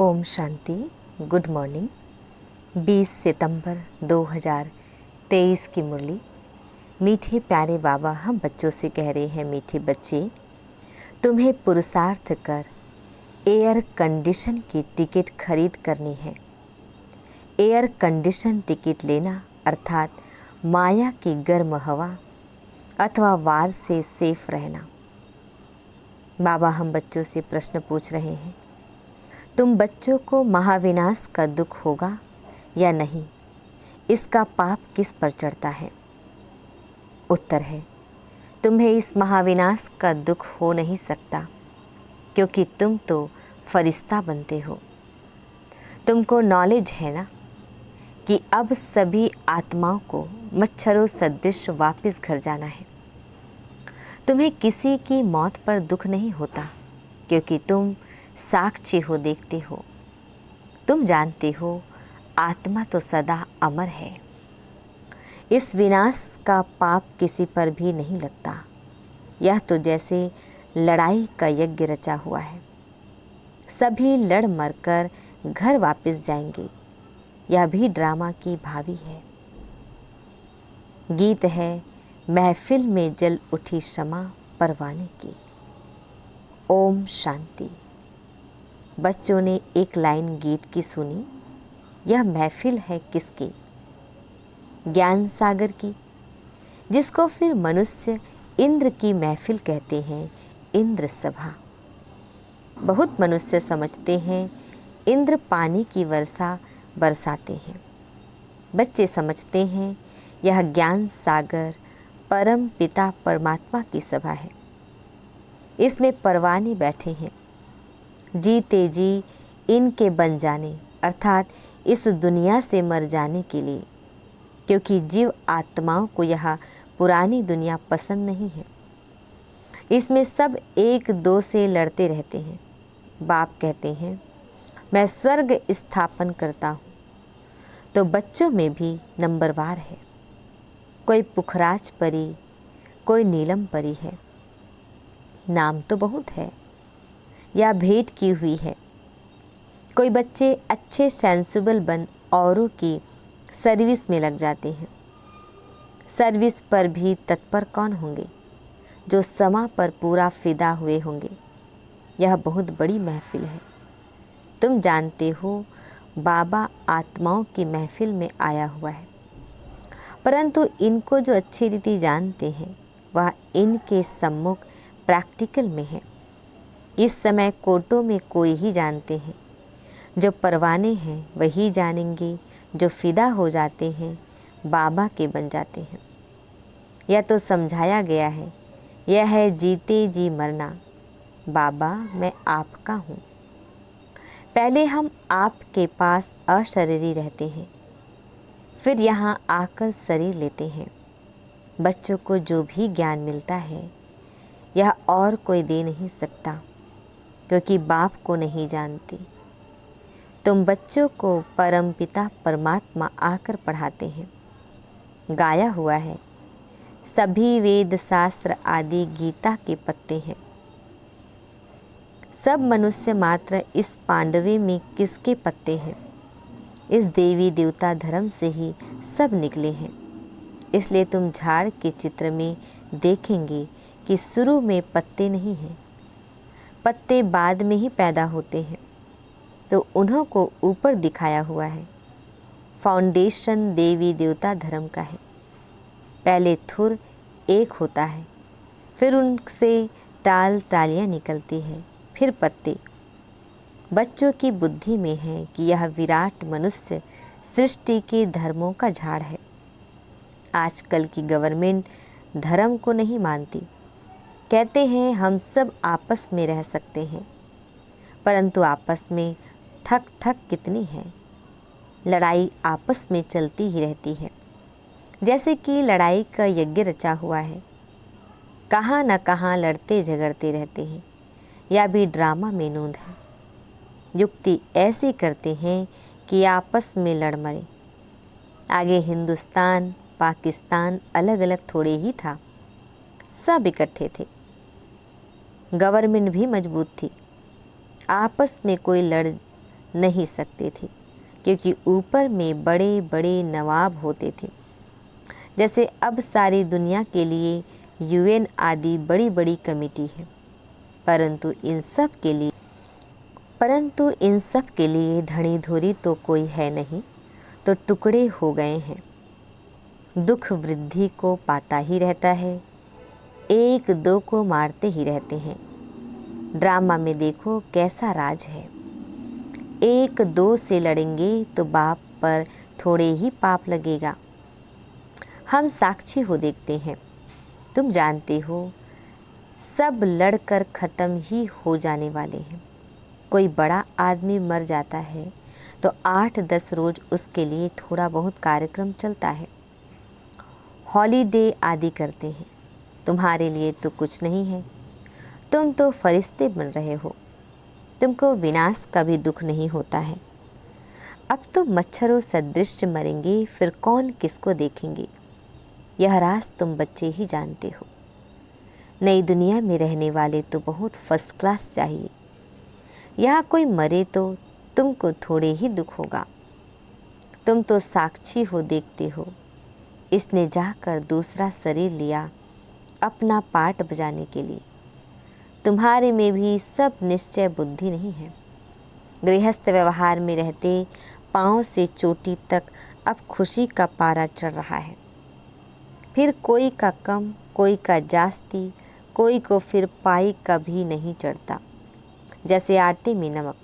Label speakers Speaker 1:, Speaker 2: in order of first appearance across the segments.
Speaker 1: Om Shanti. Good morning. 20 सितंबर 2023 की मुरली। मीठे प्यारे बाबा हम बच्चों से कह रहे हैं, मीठे बच्चे, तुम्हें पुरुषार्थ कर एयर कंडीशन की टिकट खरीद करनी है। एयर कंडीशन टिकट लेना अर्थात माया की गर्म हवा अथवा वार से सेफ रहना। बाबा हम बच्चों से प्रश्न पूछ रहे हैं, तुम बच्चों को महाविनाश का दुख होगा या नहीं, इसका पाप किस पर चढ़ता है? उत्तर है, तुम्हें इस महाविनाश का दुख हो नहीं सकता, क्योंकि तुम तो फरिश्ता बनते हो। तुमको नॉलेज है ना कि अब सभी आत्माओं को मच्छरों सदृश वापस घर जाना है। तुम्हें किसी की मौत पर दुख नहीं होता, क्योंकि तुम साक्षी हो, देखते हो। तुम जानते हो आत्मा तो सदा अमर है। इस विनाश का पाप किसी पर भी नहीं लगता। यह तो जैसे लड़ाई का यज्ञ रचा हुआ है। सभी लड़ मर कर घर वापस जाएंगे। यह भी ड्रामा की भावी है। गीत है, महफिल में जल उठी शमा परवाने की। ओम शांति। बच्चों ने एक लाइन गीत की सुनी। यह महफिल है किसकी? ज्ञान सागर की, जिसको फिर मनुष्य इंद्र की महफिल कहते हैं, इंद्र सभा। बहुत मनुष्य समझते हैं इंद्र पानी की वर्षा बरसाते हैं। बच्चे समझते हैं यह ज्ञान सागर परम पिता परमात्मा की सभा है। इसमें परवाने बैठे हैं, जीते जी इनके बन जाने अर्थात इस दुनिया से मर जाने के लिए, क्योंकि जीव आत्माओं को यह पुरानी दुनिया पसंद नहीं है। इसमें सब एक दो से लड़ते रहते हैं। बाप कहते हैं, मैं स्वर्ग स्थापन करता हूँ। तो बच्चों में भी नंबरवार है। कोई पुखराज परी, कोई नीलम परी है। नाम तो बहुत है या भेंट की हुई है। कोई बच्चे अच्छे सेंसिबल बन औरों की सर्विस में लग जाते हैं। सर्विस पर भी तत्पर कौन होंगे? जो समा पर पूरा फिदा हुए होंगे। यह बहुत बड़ी महफिल है। तुम जानते हो बाबा आत्माओं की महफिल में आया हुआ है, परंतु इनको जो अच्छी रीति जानते हैं वह इनके सम्मुख प्रैक्टिकल में है। इस समय कोर्टों में कोई ही जानते हैं। जो परवाने हैं वही जानेंगे। जो फिदा हो जाते हैं बाबा के बन जाते हैं। यह तो समझाया गया है, यह है जीते जी मरना। बाबा मैं आपका हूँ। पहले हम आपके पास अशरीरी रहते हैं, फिर यहाँ आकर शरीर लेते हैं। बच्चों को जो भी ज्ञान मिलता है यह और कोई दे नहीं सकता, क्योंकि बाप को नहीं जानते। तुम बच्चों को परमपिता परमात्मा आकर पढ़ाते हैं। गाया हुआ है, सभी वेद शास्त्र आदि गीता के पत्ते हैं। सब मनुष्य मात्र इस पांडवे में किसके पत्ते हैं? इस देवी देवता धर्म से ही सब निकले हैं। इसलिए तुम झाड़ के चित्र में देखेंगे कि शुरू में पत्ते नहीं हैं। पत्ते बाद में ही पैदा होते हैं। तो उन्हों को ऊपर दिखाया हुआ है। फाउंडेशन देवी देवता धर्म का है। पहले थुर एक होता है, फिर उनसे टाल टालियाँ निकलती है, फिर पत्ते। बच्चों की बुद्धि में है कि यह विराट मनुष्य सृष्टि के धर्मों का झाड़ है। आजकल की गवर्नमेंट धर्म को नहीं मानती। कहते हैं हम सब आपस में रह सकते हैं, परंतु आपस में ठक ठक कितनी है। लड़ाई आपस में चलती ही रहती है, जैसे कि लड़ाई का यज्ञ रचा हुआ है। कहाँ न कहाँ लड़ते झगड़ते रहते हैं। यह भी ड्रामा में नूंद है। युक्ति ऐसी करते हैं कि आपस में लड़ मरे। आगे हिंदुस्तान पाकिस्तान अलग अलग थोड़े ही था, सब इकट्ठे थे। गवर्नमेंट भी मजबूत थी। आपस में कोई नहीं सकते थे, क्योंकि ऊपर में बड़े बड़े नवाब होते थे। जैसे अब सारी दुनिया के लिए यूएन आदि बड़ी बड़ी कमेटी है, परंतु इन सब के लिए धनी धुरी तो कोई है नहीं, तो टुकड़े हो गए हैं। दुख वृद्धि को पाता ही रहता है, एक दो को मारते ही रहते हैं। ड्रामा में देखो कैसा राज है। एक दो से लड़ेंगे तो बाप पर थोड़े ही पाप लगेगा। हम साक्षी हो देखते हैं, तुम जानते हो सब लड़कर ख़त्म ही हो जाने वाले हैं। कोई बड़ा आदमी मर जाता है तो 8-10 रोज़ उसके लिए थोड़ा बहुत कार्यक्रम चलता है, हॉलीडे आदि करते हैं। तुम्हारे लिए तो कुछ नहीं है, तुम तो फरिश्ते बन रहे हो, तुमको विनाश का भी दुख नहीं होता है। अब तो मच्छरों सदृश मरेंगे, फिर कौन किसको देखेंगे, यह राज तुम बच्चे ही जानते हो। नई दुनिया में रहने वाले तो बहुत फर्स्ट क्लास चाहिए। यहाँ कोई मरे तो तुमको थोड़े ही दुख होगा। तुम तो साक्षी हो देखते हो, इसने जाकर दूसरा शरीर लिया अपना पार्ट बजाने के लिए। तुम्हारे में भी सब निश्चय बुद्धि नहीं है। गृहस्थ व्यवहार में रहते पाँव से चोटी तक अब खुशी का पारा चढ़ रहा है। फिर कोई का कम, कोई का जास्ती, कोई को फिर पाई का भी नहीं चढ़ता। जैसे आटे में नमक,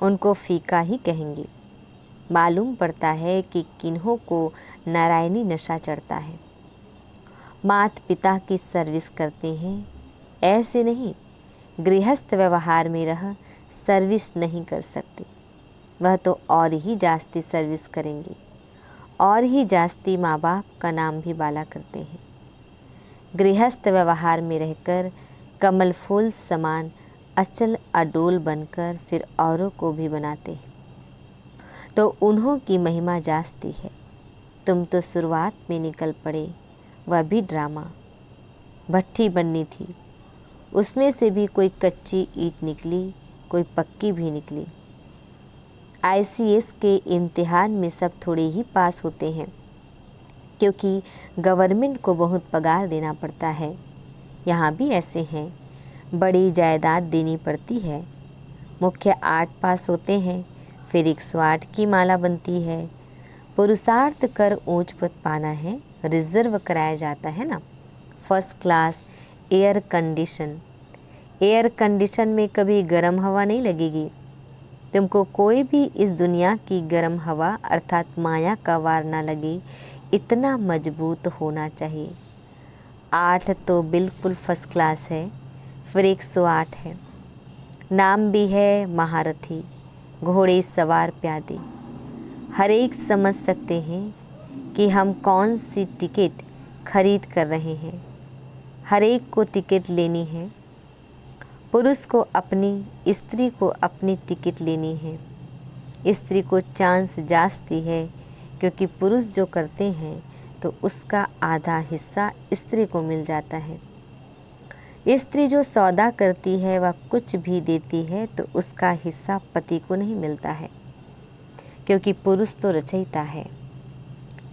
Speaker 1: उनको फीका ही कहेंगे। मालूम पड़ता है कि किन्हों को नारायणी नशा चढ़ता है। माता पिता की सर्विस करते हैं, ऐसे नहीं। गृहस्थ व्यवहार में रह सर्विस नहीं कर सकते, वह तो और ही जास्ती सर्विस करेंगे, और ही जास्ती माँ बाप का नाम भी बाला करते हैं। गृहस्थ व्यवहार में रहकर कमल फूल समान अचल अडोल बनकर फिर औरों को भी बनाते हैं, तो उन्हों की महिमा जास्ती है। तुम तो शुरुआत में निकल पड़े, वह भी ड्रामा। भट्ठी बननी थी, उसमें से भी कोई कच्ची ईंट निकली, कोई पक्की भी निकली। ICS के इम्तिहान में सब थोड़े ही पास होते हैं, क्योंकि गवर्नमेंट को बहुत पगार देना पड़ता है। यहाँ भी ऐसे हैं, बड़ी जायदाद देनी पड़ती है। मुख्य 8 पास होते हैं, फिर 108 की माला बनती है। पुरुषार्थ कर ऊंच पद पाना है, रिजर्व कराया जाता है ना। फर्स्ट क्लास एयर कंडीशन में कभी गर्म हवा नहीं लगेगी। तुमको कोई भी इस दुनिया की गर्म हवा अर्थात माया का वार ना लगे, इतना मजबूत होना चाहिए। 8 तो बिल्कुल फर्स्ट क्लास है, फिर 108 है। नाम भी है महारथी, घोड़े सवार प्यादे। हर एक समझ सकते हैं कि हम कौन सी टिकट खरीद कर रहे हैं। हर एक को टिकट लेनी है। पुरुष को अपनी, स्त्री को अपनी टिकट लेनी है। स्त्री को चांस जास्ती है, क्योंकि पुरुष जो करते हैं तो उसका आधा हिस्सा स्त्री को मिल जाता है। स्त्री जो सौदा करती है वह कुछ भी देती है तो उसका हिस्सा पति को नहीं मिलता है, क्योंकि पुरुष तो रचयिता है,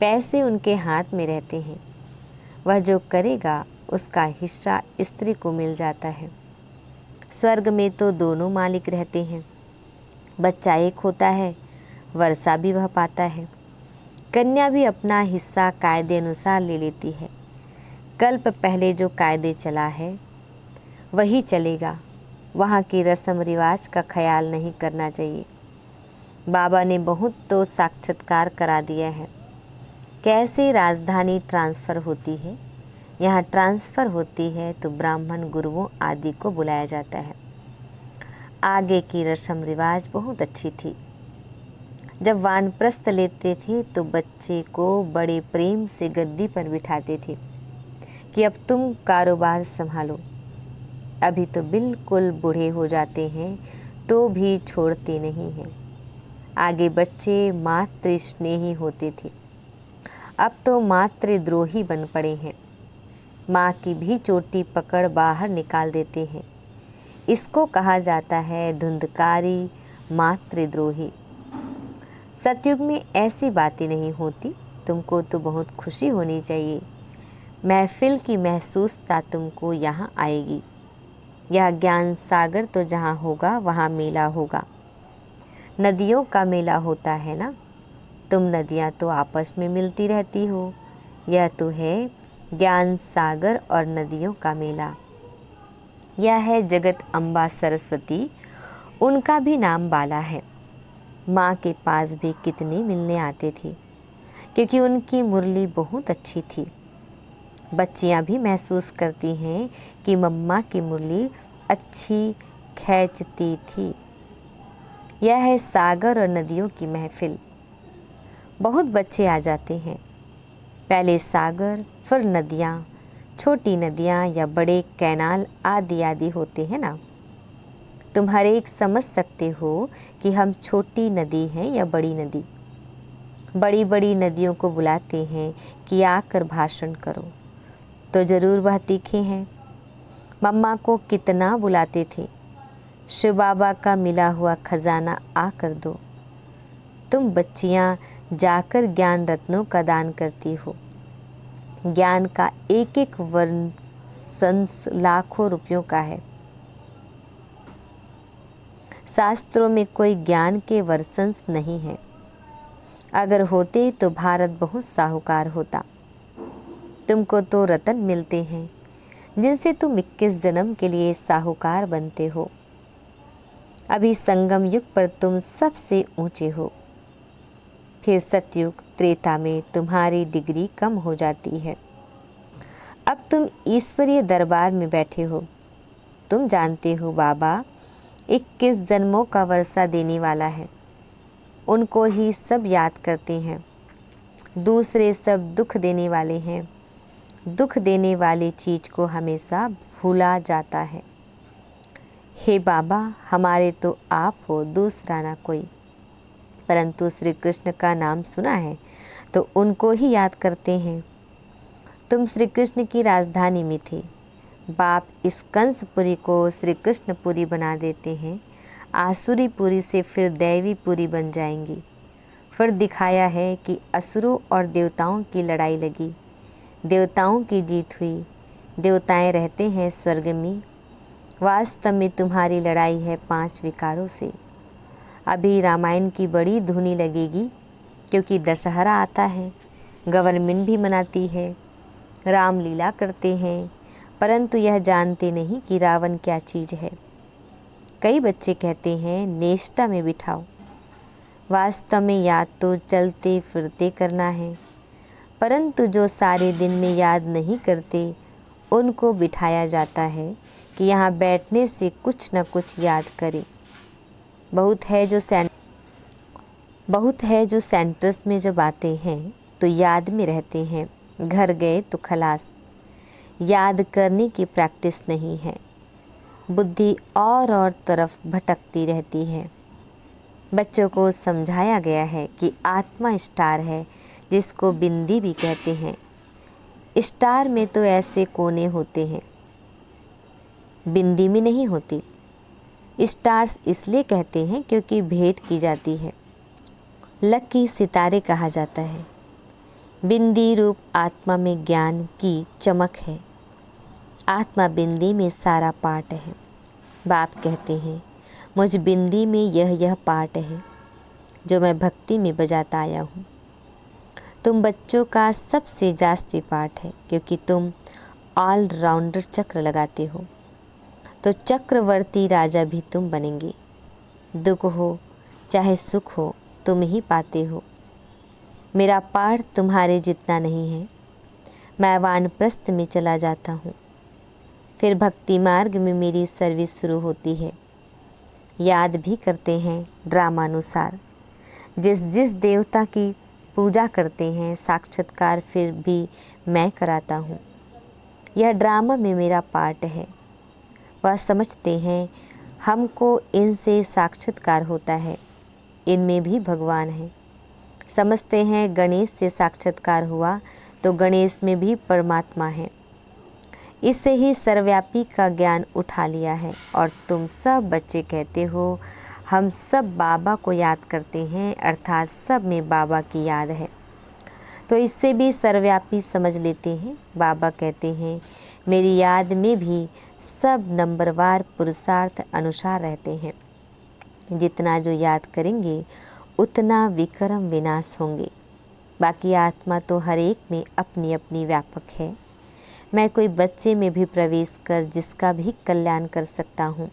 Speaker 1: पैसे उनके हाथ में रहते हैं। वह जो करेगा उसका हिस्सा स्त्री को मिल जाता है। स्वर्ग में तो दोनों मालिक रहते हैं। बच्चा एक होता है, वर्षा भी वह पाता है। कन्या भी अपना हिस्सा कायदे अनुसार ले लेती है। कल्प पहले जो कायदे चला है वही चलेगा। वहाँ की रस्म रिवाज का ख्याल नहीं करना चाहिए। बाबा ने बहुत तो साक्षात्कार करा दिया है। कैसे राजधानी ट्रांसफ़र होती है, यहाँ ट्रांसफ़र होती है तो ब्राह्मण गुरुओं आदि को बुलाया जाता है। आगे की रस्म रिवाज बहुत अच्छी थी। जब वानप्रस्थ लेते थे तो बच्चे को बड़े प्रेम से गद्दी पर बिठाते थे कि अब तुम कारोबार संभालो। अभी तो बिल्कुल बूढ़े हो जाते हैं तो भी छोड़ते नहीं हैं। आगे बच्चे मातृ स्नेही होते थे, अब तो मातृद्रोही बन पड़े हैं। माँ की भी चोटी पकड़ बाहर निकाल देते हैं। इसको कहा जाता है धुंधकारी मातृद्रोही। सतयुग में ऐसी बातें नहीं होती। तुमको तो बहुत खुशी होनी चाहिए। महफिल की महसूसता तुमको यहाँ आएगी। यह ज्ञान सागर तो जहाँ होगा वहाँ मेला होगा। नदियों का मेला होता है ना। तुम नदियाँ तो आपस में मिलती रहती हो। यह तो है ज्ञान सागर और नदियों का मेला। यह है जगत अम्बा सरस्वती, उनका भी नाम बाला है। माँ के पास भी कितने मिलने आते थे, क्योंकि उनकी मुरली बहुत अच्छी थी। बच्चियाँ भी महसूस करती हैं कि मम्मा की मुरली अच्छी खींचती थी। यह है सागर और नदियों की महफिल। बहुत बच्चे आ जाते हैं, पहले सागर फिर नदियाँ, छोटी नदियाँ या बड़े कैनाल आदि आदि होते हैं ना। तुम हर एक समझ सकते हो कि हम छोटी नदी हैं या बड़ी नदी। बड़ी बड़ी नदियों को बुलाते हैं कि आकर भाषण करो, तो ज़रूर वह तीखे हैं। मम्मा को कितना बुलाते थे, शिव बाबा का मिला हुआ खजाना आकर दो। तुम बच्चियाँ जाकर ज्ञान रत्नों का दान करती हो। ज्ञान का एक एक वर्षंस लाखों रुपयों का है। शास्त्रों में कोई ज्ञान के वर्षंस नहीं है। अगर होते तो भारत बहुत साहूकार होता। तुमको तो रतन मिलते हैं जिनसे तुम 21 जन्म के लिए साहूकार बनते हो। अभी संगम युग पर तुम सबसे ऊंचे हो। फिर सतयुग त्रेता में तुम्हारी डिग्री कम हो जाती है। अब तुम ईश्वरीय दरबार में बैठे हो। तुम जानते हो बाबा 21 जन्मों का वर्षा देने वाला है। उनको ही सब याद करते हैं। दूसरे सब दुख देने वाले हैं। दुख देने वाली चीज़ को हमेशा भूला जाता है। हे बाबा, हमारे तो आप हो, दूसरा ना कोई। परंतु श्री कृष्ण का नाम सुना है तो उनको ही याद करते हैं। तुम श्री कृष्ण की राजधानी में थे। बाप इस कंसपुरी को श्री कृष्णपुरी बना देते हैं। आसुरी पुरी से फिर दैवी पुरी बन जाएंगी। फिर दिखाया है कि असुरों और देवताओं की लड़ाई लगी। देवताओं की जीत हुई। देवताएं रहते हैं स्वर्ग में। वास्तव में तुम्हारी लड़ाई है 5 विकारों से। अभी रामायण की बड़ी धुनी लगेगी, क्योंकि दशहरा आता है, गवर्नमेंट भी मनाती है, रामलीला करते हैं, परंतु यह जानते नहीं कि रावण क्या चीज़ है। कई बच्चे कहते हैं नेष्टा में बिठाओ। वास्तव में याद तो चलते फिरते करना है, परंतु जो सारे दिन में याद नहीं करते उनको बिठाया जाता है कि यहाँ बैठने से कुछ न कुछ याद करें। बहुत है जो सेंटर्स में जब आते हैं तो याद में रहते हैं, घर गए तो खलास। याद करने की प्रैक्टिस नहीं है। बुद्धि और तरफ भटकती रहती है। बच्चों को समझाया गया है कि आत्मा स्टार है, जिसको बिंदी भी कहते हैं। स्टार में तो ऐसे कोने होते हैं, बिंदी में नहीं होती। स्टार्स इसलिए कहते हैं क्योंकि भेंट की जाती है। लकी सितारे कहा जाता है। बिंदी रूप आत्मा में ज्ञान की चमक है। आत्मा बिंदी में सारा पार्ट है। बाप कहते हैं मुझ बिंदी में यह पार्ट है जो मैं भक्ति में बजाता आया हूँ। तुम बच्चों का सबसे जास्ती पार्ट है, क्योंकि तुम ऑलराउंडर चक्र लगाते हो, तो चक्रवर्ती राजा भी तुम बनेंगे। दुख हो चाहे सुख हो तुम ही पाते हो। मेरा पार्ट तुम्हारे जितना नहीं है। मैं वानप्रस्थ में चला जाता हूँ, फिर भक्ति मार्ग में मेरी सर्विस शुरू होती है। याद भी करते हैं ड्रामानुसार। जिस जिस देवता की पूजा करते हैं साक्षात्कार फिर भी मैं कराता हूँ। यह ड्रामा में मेरा पार्ट है। वह समझते हैं हमको इनसे साक्षात्कार होता है, इनमें भी भगवान है। समझते हैं गणेश से साक्षात्कार हुआ तो गणेश में भी परमात्मा है। इससे ही सर्वव्यापी का ज्ञान उठा लिया है। और तुम सब बच्चे कहते हो हम सब बाबा को याद करते हैं, अर्थात सब में बाबा की याद है। तो इससे भी सर्वव्यापी समझ लेते हैं। बाबा कहते हैं मेरी याद में भी सब नंबरवार पुरुषार्थ अनुसार रहते हैं। जितना जो याद करेंगे उतना विक्रम विनाश होंगे। बाकी आत्मा तो हर एक में अपनी अपनी व्यापक है। मैं कोई बच्चे में भी प्रवेश कर जिसका भी कल्याण कर सकता हूँ,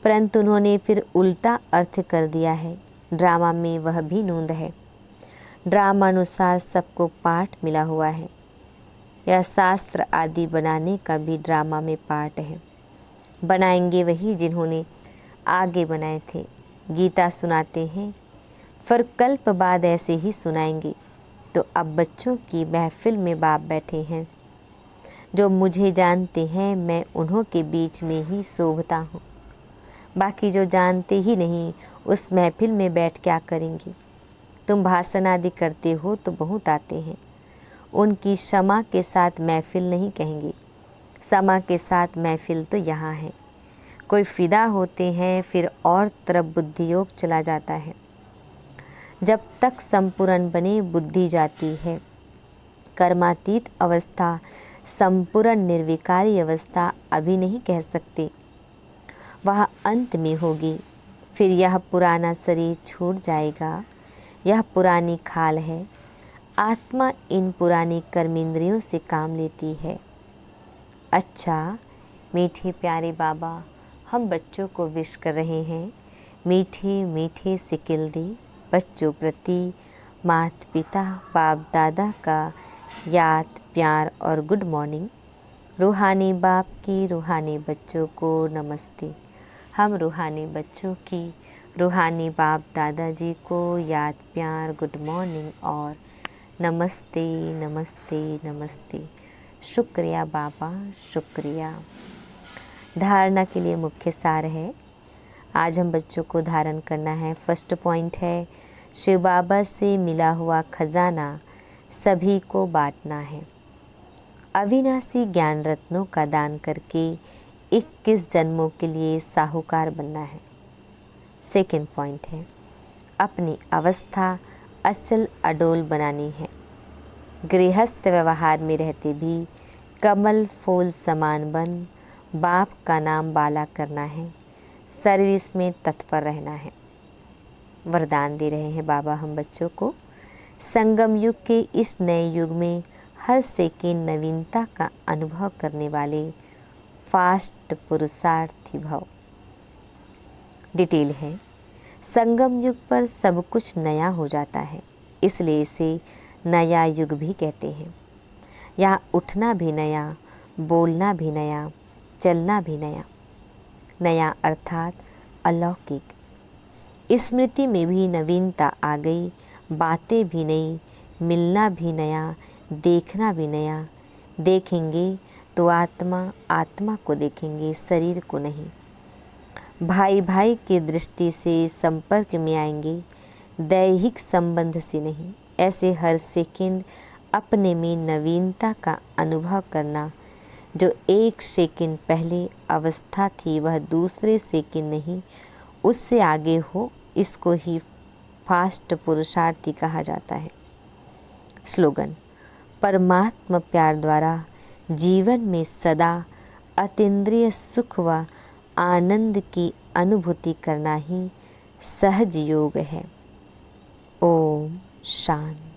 Speaker 1: परंतु उन्होंने फिर उल्टा अर्थ कर दिया है। ड्रामा में वह भी नूंद है। ड्रामा अनुसार सबको पाठ मिला हुआ है। यह शास्त्र आदि बनाने का भी ड्रामा में पार्ट है। बनाएंगे वही जिन्होंने आगे बनाए थे। गीता सुनाते हैं, फिर कल्प बाद ऐसे ही सुनाएंगे। तो अब बच्चों की महफिल में बाप बैठे हैं। जो मुझे जानते हैं मैं उन्हों के बीच में ही शोभता हूँ। बाकी जो जानते ही नहीं उस महफिल में बैठ क्या करेंगे। तुम भाषण आदि करते हो तो बहुत आते हैं। उनकी क्षमा के साथ महफिल नहीं कहेंगे, क्षमा के साथ महफिल तो यहाँ है। कोई फिदा होते हैं फिर और तरफ बुद्धि योग चला जाता है। जब तक संपूर्ण बने बुद्धि जाती है। कर्मातीत अवस्था संपूर्ण निर्विकारी अवस्था अभी नहीं कह सकते, वह अंत में होगी। फिर यह पुराना शरीर छूट जाएगा। यह पुरानी खाल है। आत्मा इन पुरानी कर्मेंद्रियों से काम लेती है। अच्छा मीठे प्यारे बाबा, हम बच्चों को विश कर रहे हैं। मीठे मीठे सिकिल दी बच्चों प्रति माता पिता बाप दादा का याद प्यार और गुड मॉर्निंग। रूहानी बाप की रूहानी बच्चों को नमस्ते। हम रूहानी बच्चों की रूहानी बाप दादाजी को याद प्यार गुड मॉर्निंग और नमस्ते नमस्ते नमस्ते। शुक्रिया बाबा शुक्रिया। धारणा के लिए मुख्य सार है। आज हम बच्चों को धारण करना है। फर्स्ट पॉइंट है शिव बाबा से मिला हुआ खजाना सभी को बांटना है। अविनाशी ज्ञान रत्नों का दान करके 21 जन्मों के लिए साहूकार बनना है। सेकंड पॉइंट है अपनी अवस्था अचल अडोल बनानी है। गृहस्थ व्यवहार में रहते भी कमल फूल समान बन बाप का नाम बाला करना है। सर्विस में तत्पर रहना है। वरदान दे रहे हैं बाबा हम बच्चों को। संगम युग के इस नए युग में हर सेकेंड नवीनता का अनुभव करने वाले फास्ट पुरुषार्थी भव। डिटेल है संगम युग पर सब कुछ नया हो जाता है, इसलिए इसे नया युग भी कहते हैं। यहाँ उठना भी नया, बोलना भी नया, चलना भी नया। नया अर्थात अलौकिक। स्मृति में भी नवीनता आ गई। बातें भी नई, मिलना भी नया, देखना भी नया। देखेंगे तो आत्मा आत्मा को देखेंगे, शरीर को नहीं। भाई भाई की दृष्टि से संपर्क में आएंगे, दैहिक संबंध से नहीं। ऐसे हर सेकंड अपने में नवीनता का अनुभव करना। जो एक सेकंड पहले अवस्था थी वह दूसरे सेकंड नहीं उससे आगे हो, इसको ही फास्ट पुरुषार्थी कहा जाता है। स्लोगन परमात्मा प्यार द्वारा जीवन में सदा अतीन्द्रिय सुख व आनंद की अनुभूति करना ही सहज योग है। ओम शांति।